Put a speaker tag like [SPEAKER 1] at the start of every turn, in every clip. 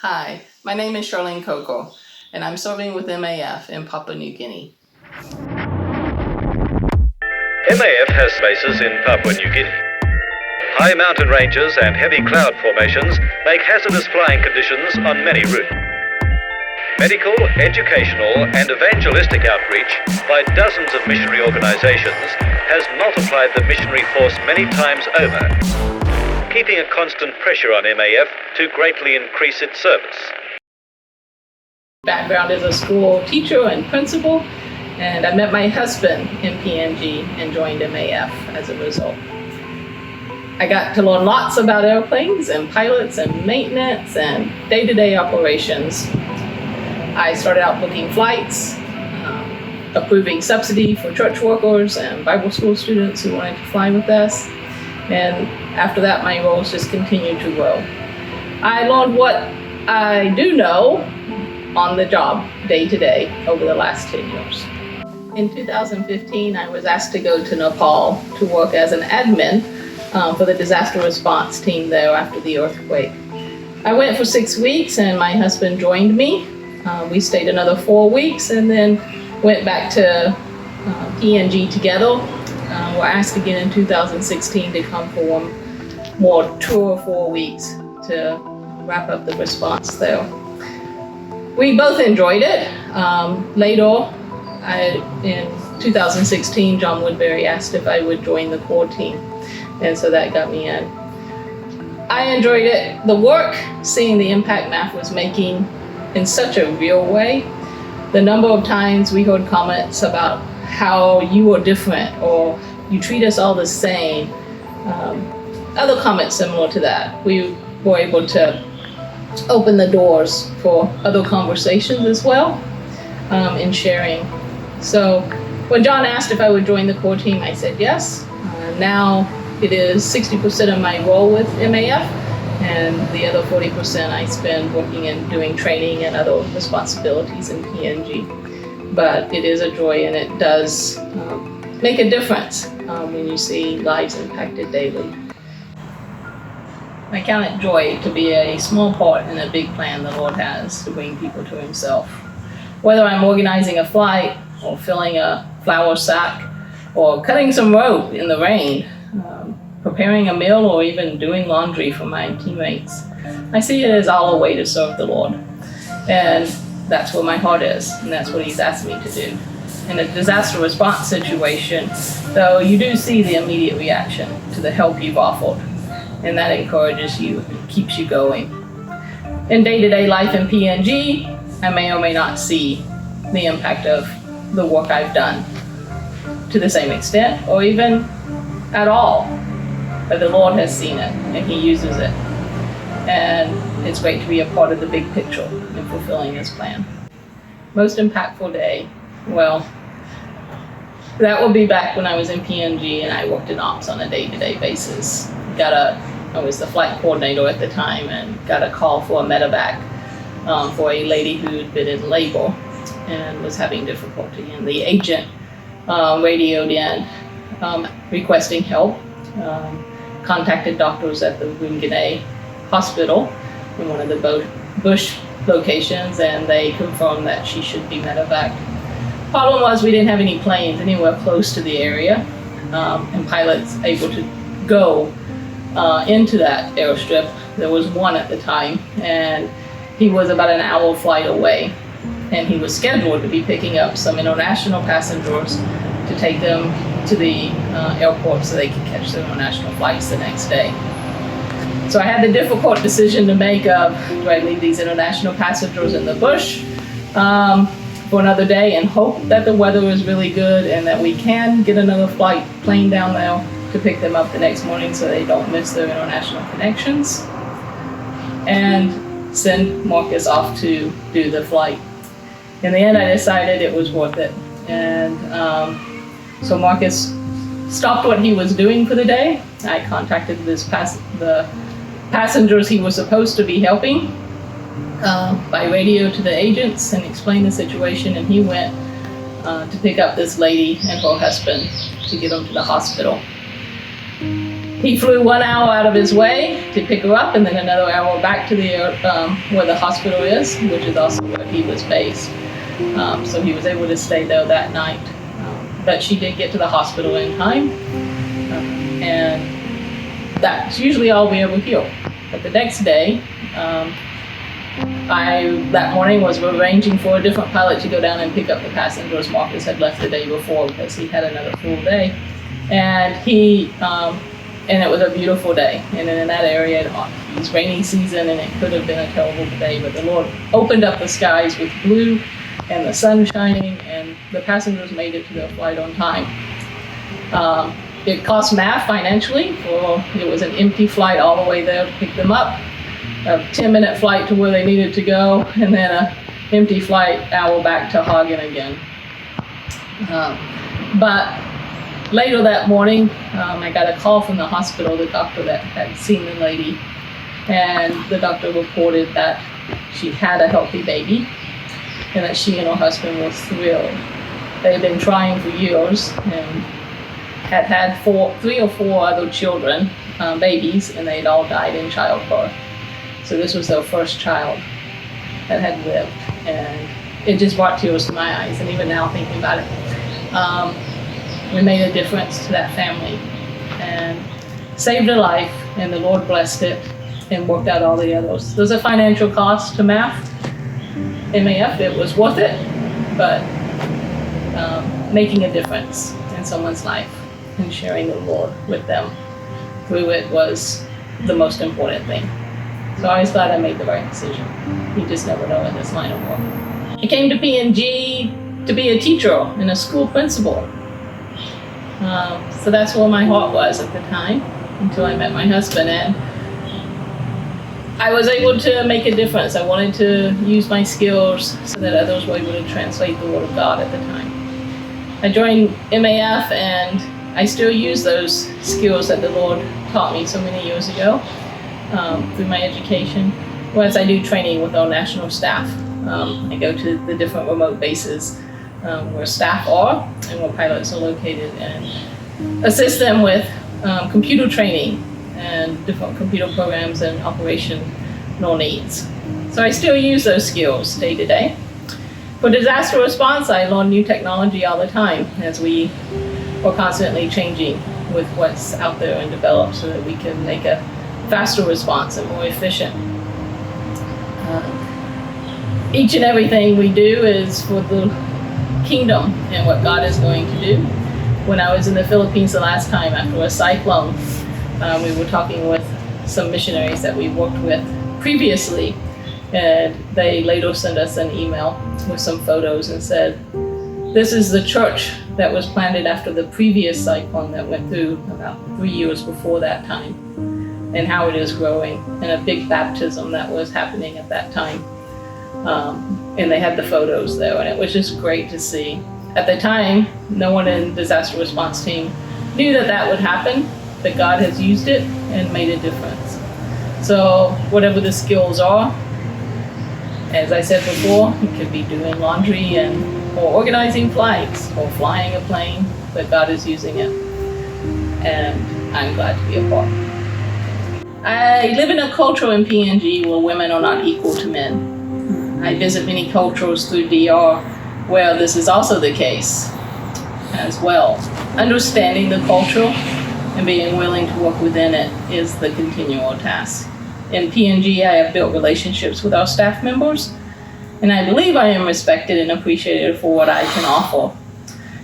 [SPEAKER 1] Hi, my name is Sharlene Coker, and I'm serving with MAF in Papua New Guinea.
[SPEAKER 2] MAF has bases in Papua New Guinea. High mountain ranges and heavy cloud formations make hazardous flying conditions on many routes. Medical, educational and evangelistic outreach by dozens of missionary organizations has multiplied the missionary force many times over, keeping a constant pressure on MAF to greatly increase its service.
[SPEAKER 1] Background as a school teacher and principal, and I met my husband in PNG and joined MAF as a result. I got to learn lots about airplanes and pilots and maintenance and day-to-day operations. I started out booking flights, approving subsidy for church workers and Bible school students who wanted to fly with us. And after that, my roles just continued to grow. I learned what I do know on the job day to day over the last 10 years. In 2015, I was asked to go to Nepal to work as an admin for the disaster response team there after the earthquake. I went for 6 weeks and my husband joined me. We stayed another 4 weeks and then went back to PNG together. We're asked again in 2016 to come for one more 2 or 4 weeks to wrap up the response there. We both enjoyed it. Later, in 2016, John Woodbury asked if I would join the core team, and so that got me in. I enjoyed it. The work, seeing the impact MAF was making in such a real way. The number of times we heard comments about how you are different or you treat us all the same. Other comments similar to that. We were able to open the doors for other conversations as well in sharing. So when John asked if I would join the core team, I said yes. Now it is 60% of my role with MAF, and the other 40% I spend working and doing training and other responsibilities in PNG. But it is a joy, and it does make a difference when you see lives impacted daily. I count it joy to be a small part in a big plan the Lord has to bring people to Himself. Whether I'm organizing a flight or filling a flour sack or cutting some rope in the rain, preparing a meal, or even doing laundry for my teammates, I see it as all a way to serve the Lord. And that's where my heart is, and that's what He's asked me to do. In a disaster response situation, though, you do see the immediate reaction to the help you've offered, and that encourages you and keeps you going. In day-to-day life in PNG, I may or may not see the impact of the work I've done to the same extent, or even at all. But the Lord has seen it, and He uses it. And it's great to be a part of the big picture in fulfilling His plan. Most impactful day, well, that will be back when I was in PNG and I worked in ops on a day-to-day basis. I was the flight coordinator at the time and got a call for a medevac for a lady who'd been in labor and was having difficulty. And the agent radioed in requesting help, contacted doctors at the Woundgene hospital in one of the bush locations, and they confirmed that she should be medevaced. Problem was we didn't have any planes anywhere close to the area, and pilots able to go into that airstrip. There was one at the time, and he was about an hour flight away, and he was scheduled to be picking up some international passengers to take them to the airport so they could catch their international flights the next day. So I had the difficult decision to make of, do I leave these international passengers in the bush for another day and hope that the weather is really good and that we can get another plane down there to pick them up the next morning so they don't miss their international connections, and send Marcus off to do the flight. In the end, I decided it was worth it. And so Marcus stopped what he was doing for the day. I contacted the passengers he was supposed to be helping by radio to the agents and explained the situation, and he went to pick up this lady and her husband to get them to the hospital. He flew 1 hour out of his way to pick her up, and then another hour back to the where the hospital is, which is also where he was based. So he was able to stay there that night. But she did get to the hospital in time, and that's usually all we ever hear. But the next day, that morning was arranging for a different pilot to go down and pick up the passengers. Marcus had left the day before because he had another full day, and and it was a beautiful day. And in that area, it was rainy season, and it could have been a terrible day, but the Lord opened up the skies with blue and the sun shining, and the passengers made it to their flight on time. It cost MAF financially, it was an empty flight all the way there to pick them up, a 10-minute flight to where they needed to go, and then an empty flight hour back to Hagen again. But later that morning, I got a call from the hospital, the doctor that had seen the lady, and the doctor reported that she had a healthy baby, and that she and her husband were thrilled. They had been trying for years and had 3 or 4 other children, babies, and they'd all died in childbirth. So this was their first child that had lived, and it just brought tears to my eyes. And even now, thinking about it, we made a difference to that family and saved a life, and the Lord blessed it and worked out all the others. There's a financial cost to MAF. It was worth it, but making a difference in someone's life and sharing the Lord with them through it was the most important thing. So I was glad I made the right decision. You just never know in this line of work. I came to P&G to be a teacher and a school principal. So that's where my heart was at the time, until I met my husband, and I was able to make a difference. I wanted to use my skills so that others were able to translate the Word of God at the time. I joined MAF, and I still use those skills that the Lord taught me so many years ago through my education. Whereas I do training with our national staff. I go to the different remote bases where staff are and where pilots are located, and assist them with computer training and different computer programs and operational needs. So I still use those skills day to day. For disaster response, I learn new technology all the time as we are constantly changing with what's out there and developed so that we can make a faster response and more efficient. Each and everything we do is for the kingdom and what God is going to do. When I was in the Philippines the last time after a cyclone, we were talking with some missionaries that we worked with previously, and they later sent us an email with some photos and said, this is the church that was planted after the previous cyclone that went through about 3 years before that time, and how it is growing, and a big baptism that was happening at that time. And they had the photos there, and it was just great to see. At the time, no one in the disaster response team knew that that would happen, but God has used it and made a difference. So whatever the skills are, as I said before, it could be doing laundry or organizing flights or flying a plane, but God is using it, and I'm glad to be a part. I live in a culture in PNG where women are not equal to men. I visit many cultures through DR where this is also the case as well. Understanding the culture and being willing to work within it is the continual task. In PNG, I have built relationships with our staff members, and I believe I am respected and appreciated for what I can offer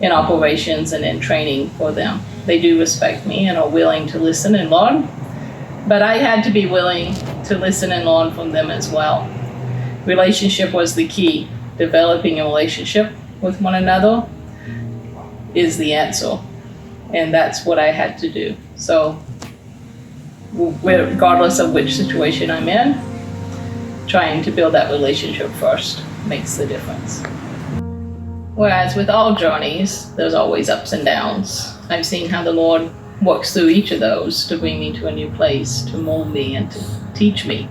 [SPEAKER 1] in operations and in training for them. They do respect me and are willing to listen and learn, but I had to be willing to listen and learn from them as well. Relationship was the key. Developing a relationship with one another is the answer, and that's what I had to do. So regardless of which situation I'm in, trying to build that relationship first makes the difference. Whereas with all journeys, there's always ups and downs. I've seen how the Lord works through each of those to bring me to a new place, to mold me and to teach me.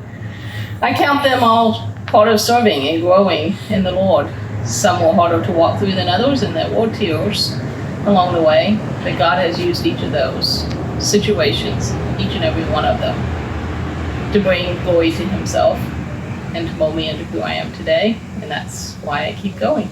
[SPEAKER 1] I count them all part of serving and growing in the Lord. Some were harder to walk through than others, and there were tears along the way, but God has used each of those situations, each and every one of them, to bring glory to himself and to mold me into who I am today. And that's why I keep going.